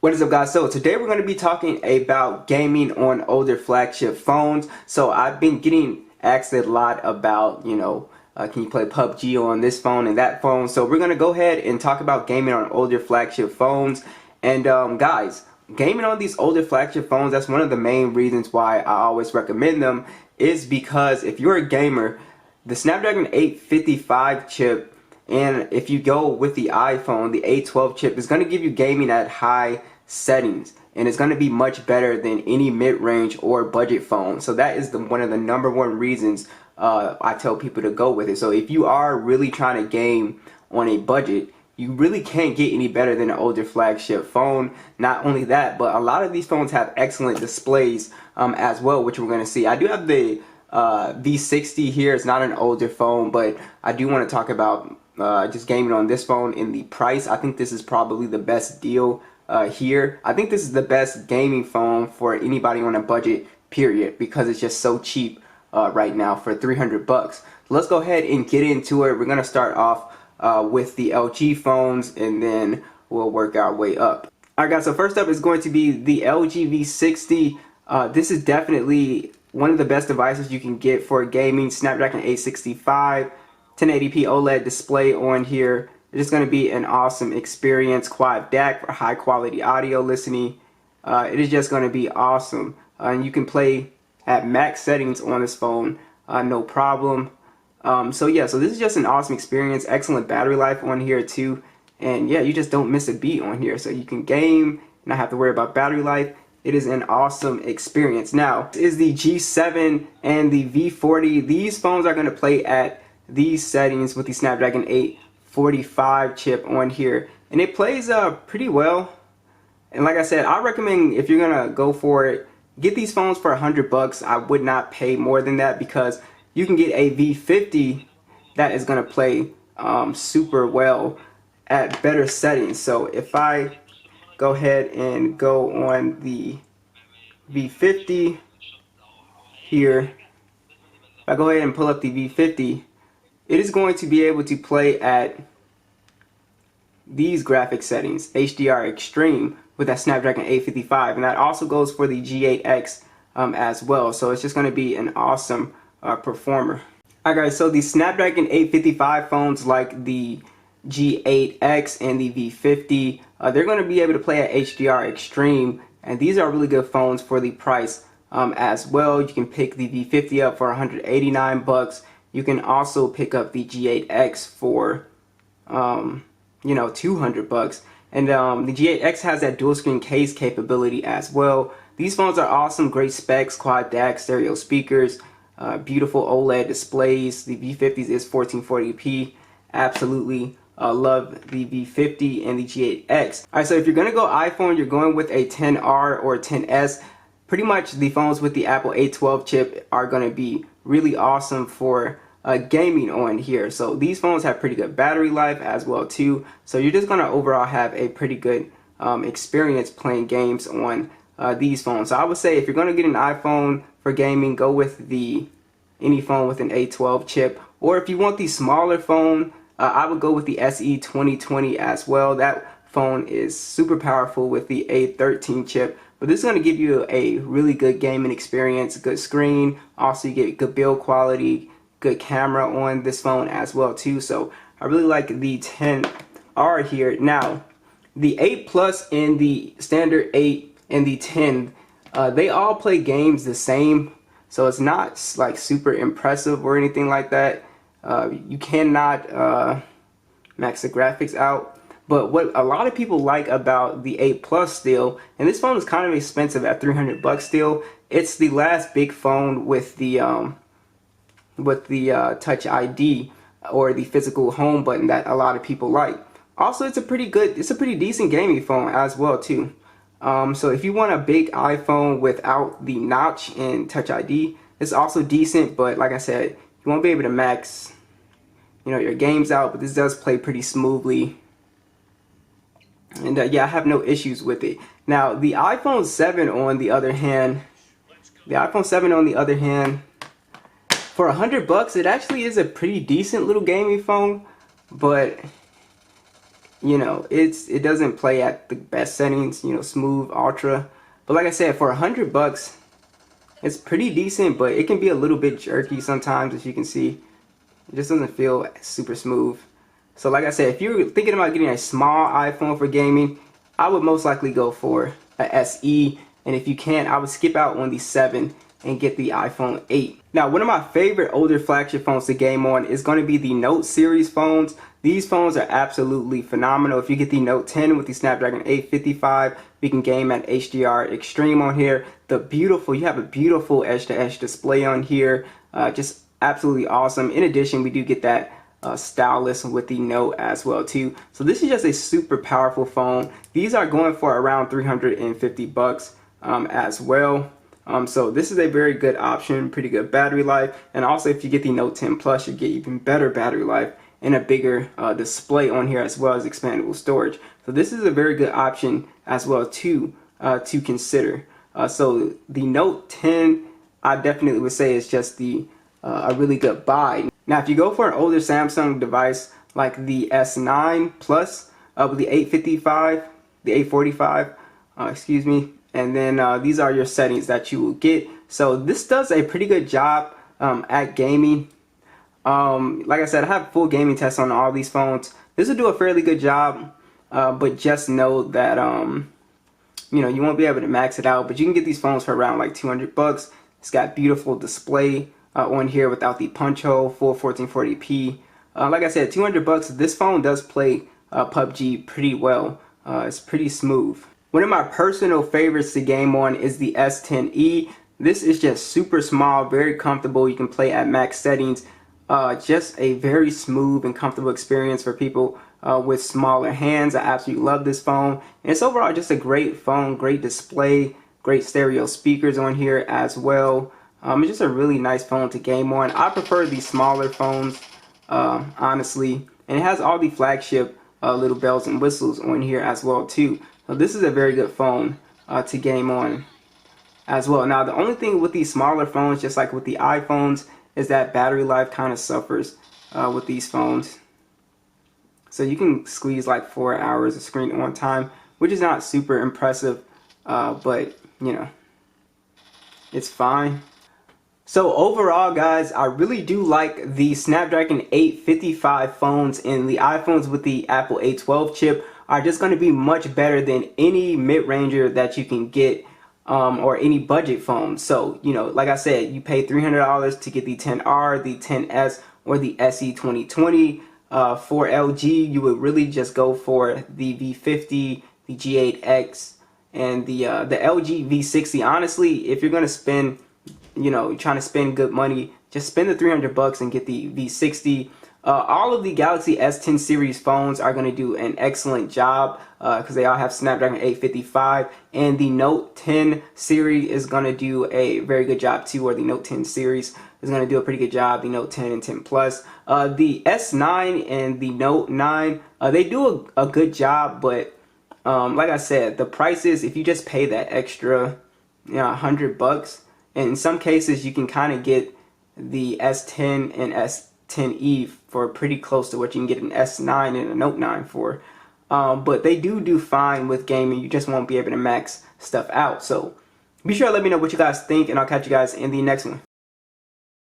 What is up, guys? So today we're going to be talking about gaming on older flagship phones. So I've been getting asked a lot about, can you play PUBG on this phone and that phone? So we're going to go ahead and talk about gaming on older flagship phones. And guys, gaming on these older flagship phones, that's one of the main reasons why I always recommend them, is because if you're a gamer, the Snapdragon 855 chip, and if you go with the iPhone, the A12 chip is going to give you gaming at high settings, and it's going to be much better than any mid-range or budget phone. So that is one of the #1 reasons I tell people to go with it. So if you are really trying to game on a budget, you really can't get any better than an older flagship phone. Not only that, but a lot of these phones have excellent displays as well, which we're going to see. I do have the V60 here. It's not an older phone, but I do want to talk about just gaming on this phone in the price. I think this is probably the best deal here. I think this is the best gaming phone for anybody on a budget, period, because it's just so cheap right now for 300 bucks. So let's go ahead and get into it. We're going to start off with the LG phones, and then we'll work our way up. Alright guys, so first up is going to be the LG V60. This is definitely one of the best devices you can get for gaming. Snapdragon 865, 1080p OLED display on here. It's going to be an awesome experience. Quad DAC for high quality audio listening. It is just going to be awesome. And you can play at max settings on this phone, no problem. So this is just an awesome experience. Excellent battery life on here too. And yeah, you just don't miss a beat on here. So you can game, not have to worry about battery life. It is an awesome experience. Now, this is the G7 and the V40. These phones are going to play at these settings with the Snapdragon 845 chip on here, and it plays pretty well. And like I said, I recommend, if you're gonna go for it, get these phones for 100 bucks. I would not pay more than that, because you can get a V50 that is gonna play super well at better settings. So if I go ahead and go on the V50 here, if I go ahead and pull up the V50, it is going to be able to play at these graphic settings, HDR Extreme, with that Snapdragon 855, and that also goes for the G8X as well. So it's just going to be an awesome performer. Alright guys, so the Snapdragon 855 phones like the G8X and the V50, they're going to be able to play at HDR Extreme, and these are really good phones for the price as well. You can pick the V50 up for 189 bucks. You can also pick up the G8X for 200 bucks. And the G8X has that dual screen case capability as well. These phones are awesome, great specs, quad DAC, stereo speakers, beautiful OLED displays. The V50s is 1440p. Absolutely love the V50 and the G8X. Alright, so if you're gonna go iPhone, you're going with a 10R or 10S. Pretty much the phones with the Apple A12 chip are going to be really awesome for gaming on here. So these phones have pretty good battery life as well too. So you're just going to overall have a pretty good experience playing games on these phones. So I would say if you're going to get an iPhone for gaming, go with any phone with an A12 chip. Or if you want the smaller phone, I would go with the SE 2020 as well. That phone is super powerful with the A13 chip. But this is going to give you a really good gaming experience, good screen. Also, you get good build quality, good camera on this phone as well too. So I really like the 10R here. Now, the 8 Plus and the standard 8 and the 10, they all play games the same. So it's not like super impressive or anything like that. You cannot max the graphics out. But what a lot of people like about the 8 Plus still, and this phone is kind of expensive at 300 bucks still, it's the last big phone with the Touch ID or the physical home button that a lot of people like. Also, it's a pretty decent gaming phone as well too. So if you want a big iPhone without the notch and Touch ID, it's also decent. But like I said, you won't be able to max, your games out. But this does play pretty smoothly. And yeah, I have no issues with it. Now, the iPhone 7 on the other hand, for 100 bucks, it actually is a pretty decent little gaming phone, but you know, it doesn't play at the best settings, you know, smooth, ultra. But like I said, for $100, it's pretty decent, but it can be a little bit jerky sometimes, as you can see. It just doesn't feel super smooth. So like I said, if you're thinking about getting a small iPhone for gaming, I would most likely go for a SE. And if you can, I would skip out on the 7 and get the iPhone 8. Now, one of my favorite older flagship phones to game on is going to be the Note series phones. These phones are absolutely phenomenal. If you get the Note 10 with the Snapdragon 855, we can game at HDR Extreme on here. You have a beautiful edge-to-edge display on here. Just absolutely awesome. In addition, we do get that stylus with the Note as well too. So this is just a super powerful phone. These are going for around $350 as well. So this is a very good option, pretty good battery life. And also if you get the Note 10 Plus, you get even better battery life and a bigger display on here, as well as expandable storage. So this is a very good option as well too to consider. So the Note 10, I definitely would say is just a really good buy. Now if you go for an older Samsung device like the S9 Plus with the 855, the 845, excuse me, and then these are your settings that you will get. So this does a pretty good job at gaming. Like I said, I have full gaming tests on all these phones. This will do a fairly good job, but just know that you know, you won't be able to max it out. But you can get these phones for around like $200. It's got beautiful display on here without the punch hole, full 1440p. Like I said, $200. This phone does play PUBG pretty well. It's pretty smooth. One of my personal favorites to game on is the S10e. This is just super small, very comfortable. You can play at max settings. Just a very smooth and comfortable experience for people with smaller hands. I absolutely love this phone. And it's overall just a great phone, great display, great stereo speakers on here as well. It's just a really nice phone to game on. I prefer these smaller phones, honestly. And it has all the flagship little bells and whistles on here as well too. So this is a very good phone to game on as well. Now the only thing with these smaller phones, just like with the iPhones, is that battery life kind of suffers with these phones. So you can squeeze like 4 hours of screen on time, which is not super impressive, but you know, it's fine. So overall guys, I really do like the Snapdragon 855 phones, and the iPhones with the Apple A12 chip are just going to be much better than any mid-ranger that you can get or any budget phone. So, you know, like I said, you pay $300 to get the 10R, the 10S, or the SE 2020. For LG, you would really just go for the V50, the G8X, and the LG V60. Honestly, if you're going to spend, you know, trying to spend good money, just spend the $300 and get the V60. All of the Galaxy S10 series phones are going to do an excellent job because they all have Snapdragon 855, and the Note 10 series is going to do a very good job too, or the Note 10 series is going to do a pretty good job, the Note 10 and 10 Plus. The S9 and the Note 9, they do a good job, but like I said, the prices, if you just pay that extra, you know, $100, and in some cases you can kind of get the S10 and S10e for pretty close to what you can get an S9 and a Note 9 for. But they do fine with gaming. You just won't be able to max stuff out. So be sure to let me know what you guys think, and I'll catch you guys in the next one.